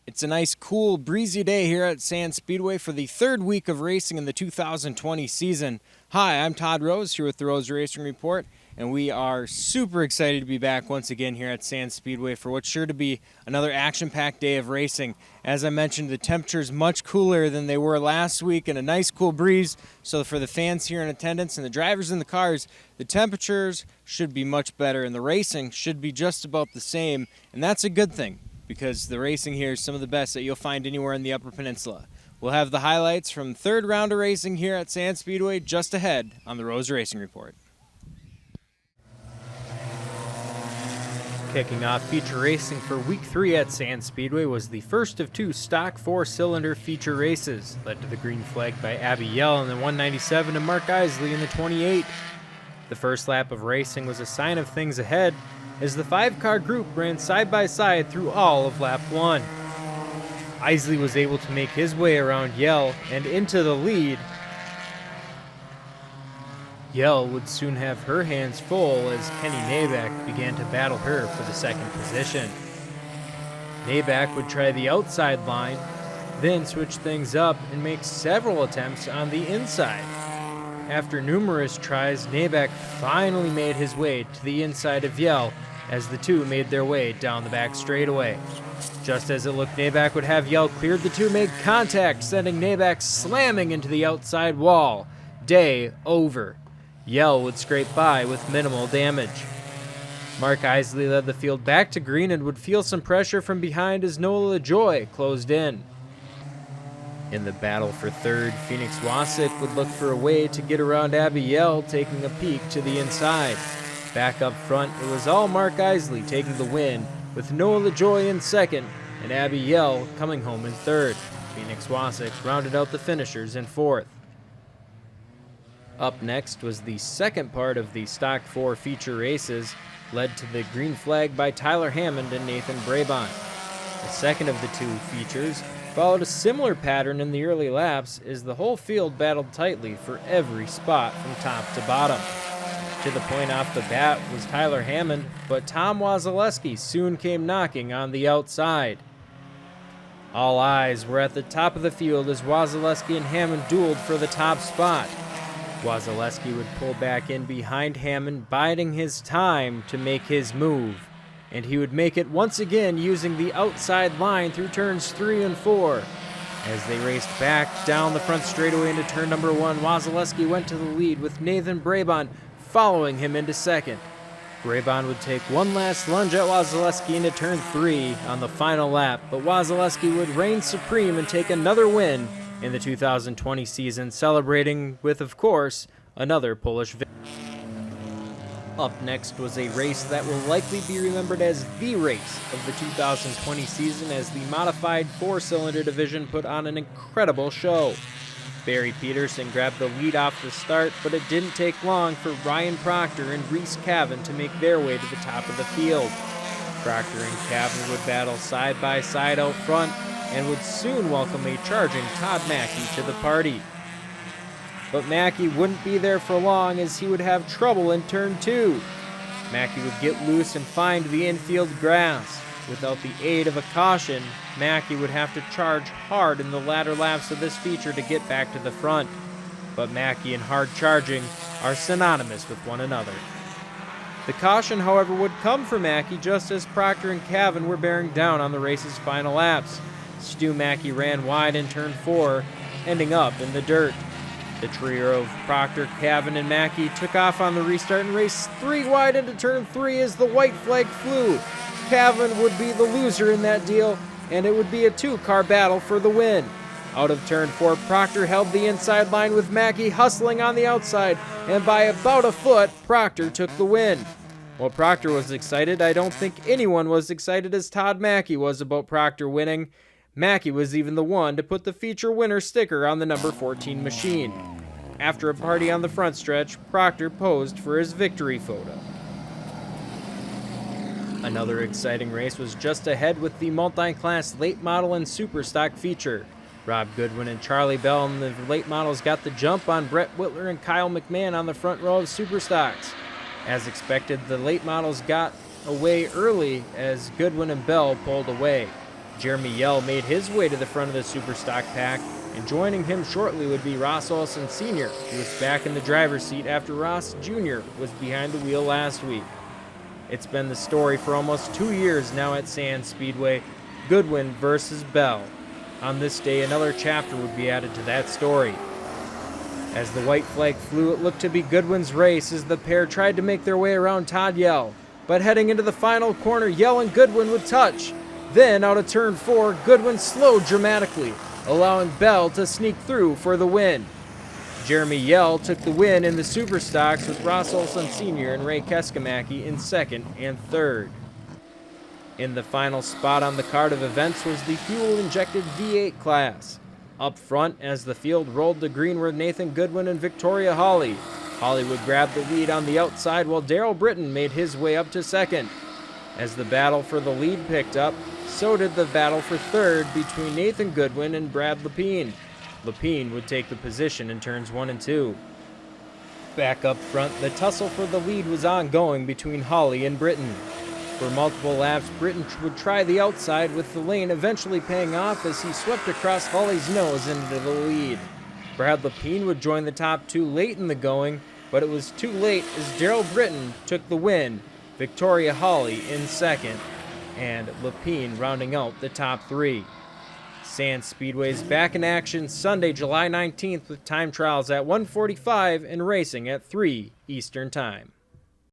It's a nice, cool, breezy day here at Sands Speedway for the third week of racing in the 2020 season. Hi, I'm Todd Rose here with the Rose Racing Report, and we are super excited to be back once again here at Sands Speedway for what's sure to be another action-packed day of racing. As I mentioned, the temperature's much cooler than they were last week and a nice cool breeze, so for the fans here in attendance and the drivers in the cars, the temperatures should be much better and the racing should be just about the same, and that's a good thing, because the racing here is some of the best that you'll find anywhere in the Upper Peninsula. We'll have the highlights from third round of racing here at Sands Speedway just ahead on the Rose Racing Report. Kicking off feature racing for week 3 at Sands Speedway was the first of 2 stock 4-cylinder feature races, led to the green flag by Abby Yell in the 197 and Mark Isley in the 28. The first lap of racing was a sign of things ahead, as the 5-car group ran side by side through all of lap 1. Isley was able to make his way around Yell and into the lead. Yell would soon have her hands full as Kenny Nabak began to battle her for the second position. Nabak would try the outside line, then switch things up and make several attempts on the inside. After numerous tries, Nabak finally made his way to the inside of Yell as the two made their way down the back straightaway. Just as it looked Nabak would have Yell cleared, the two made contact, sending Nabak slamming into the outside wall. Day over. Yell would scrape by with minimal damage. Mark Isley led the field back to green and would feel some pressure from behind as Noah LaJoy closed in. In the battle for third, Phoenix Wasik would look for a way to get around Abby Yell, taking a peek to the inside. Back up front, it was all Mark Isley taking the win, with Noah LaJoy in second and Abby Yell coming home in third. Phoenix Wasik rounded out the finishers in fourth. Up next was the second part of the Stock 4 feature races, led to the green flag by Tyler Hammond and Nathan Brabant. The second of the two features followed a similar pattern in the early laps as the whole field battled tightly for every spot from top to bottom. To the point off the bat was Tyler Hammond, but Tom Wasilewski soon came knocking on the outside. All eyes were at the top of the field as Wasilewski and Hammond dueled for the top spot. Wasilewski would pull back in behind Hammond, biding his time to make his move, and he would make it once again using the outside line through turns 3 and 4. As they raced back down the front straightaway into turn number 1, Wasilewski went to the lead with Nathan Brabant following him into second. Brabant would take one last lunge at Wasilewski into turn 3 on the final lap, but Wasilewski would reign supreme and take another win in the 2020 season, celebrating with, of course, another Polish victory. Up next was a race that will likely be remembered as the race of the 2020 season, as the modified 4-cylinder division put on an incredible show. Barry Peterson grabbed the lead off the start, but it didn't take long for Ryan Proctor and Reese Cavan to make their way to the top of the field. Proctor and Cavan would battle side by side out front and would soon welcome a charging Todd Mackey to the party. But Mackey wouldn't be there for long, as he would have trouble in turn 2. Mackey would get loose and find the infield grass. Without the aid of a caution, Mackey would have to charge hard in the latter laps of this feature to get back to the front. But Mackey and hard charging are synonymous with one another. The caution, however, would come for Mackey just as Proctor and Cavan were bearing down on the race's final laps. Stu Mackey ran wide in turn 4, ending up in the dirt. The trio of Proctor, Cavan, and Mackey took off on the restart and raced 3 wide into turn 3 as the white flag flew. Cavan would be the loser in that deal, and it would be a 2-car battle for the win. Out of turn 4, Proctor held the inside line with Mackey hustling on the outside, and by about a foot, Proctor took the win. While Proctor was excited, I don't think anyone was excited as Todd Mackey was about Proctor winning. Mackey was even the one to put the feature winner sticker on the number 14 machine. After a party on the front stretch, Proctor posed for his victory photo. Another exciting race was just ahead with the multi-class late model and super stock feature. Rob Goodwin and Charlie Bell in the late models got the jump on Brett Whitler and Kyle McMahon on the front row of super stocks. As expected, the late models got away early as Goodwin and Bell pulled away. Jeremy Yell made his way to the front of the super stock pack, and joining him shortly would be Ross Olson Sr., who was back in the driver's seat after Ross Jr. was behind the wheel last week. It's been the story for almost 2 years now at Sands Speedway, Goodwin versus Bell. On this day, another chapter would be added to that story. As the white flag flew, it looked to be Goodwin's race as the pair tried to make their way around Todd Yell. But heading into the final corner, Yell and Goodwin would touch. Then, out of turn 4, Goodwin slowed dramatically, allowing Bell to sneak through for the win. Jeremy Yell took the win in the Super Stocks with Ross Olson Sr. and Ray Keskamaki in second and third. In the final spot on the card of events was the fuel-injected V8 class. Up front, as the field rolled to green, were Nathan Goodwin and Victoria Hawley. Hawley would grab the lead on the outside while Darrell Britton made his way up to second. As the battle for the lead picked up, so did the battle for third between Nathan Goodwin and Brad Lapine. Lapine would take the position in turns 1 and 2. Back up front, the tussle for the lead was ongoing between Hawley and Britton. For multiple laps, Britton would try the outside, with the lane eventually paying off as he swept across Hawley's nose into the lead. Brad Lapine would join the top 2 late in the going, but it was too late as Darrell Britton took the win, Victoria Hawley in second, and Lapine rounding out the top 3. Sands Speedway is back in action Sunday, July 19th with time trials at 1:45 and racing at 3 Eastern Time.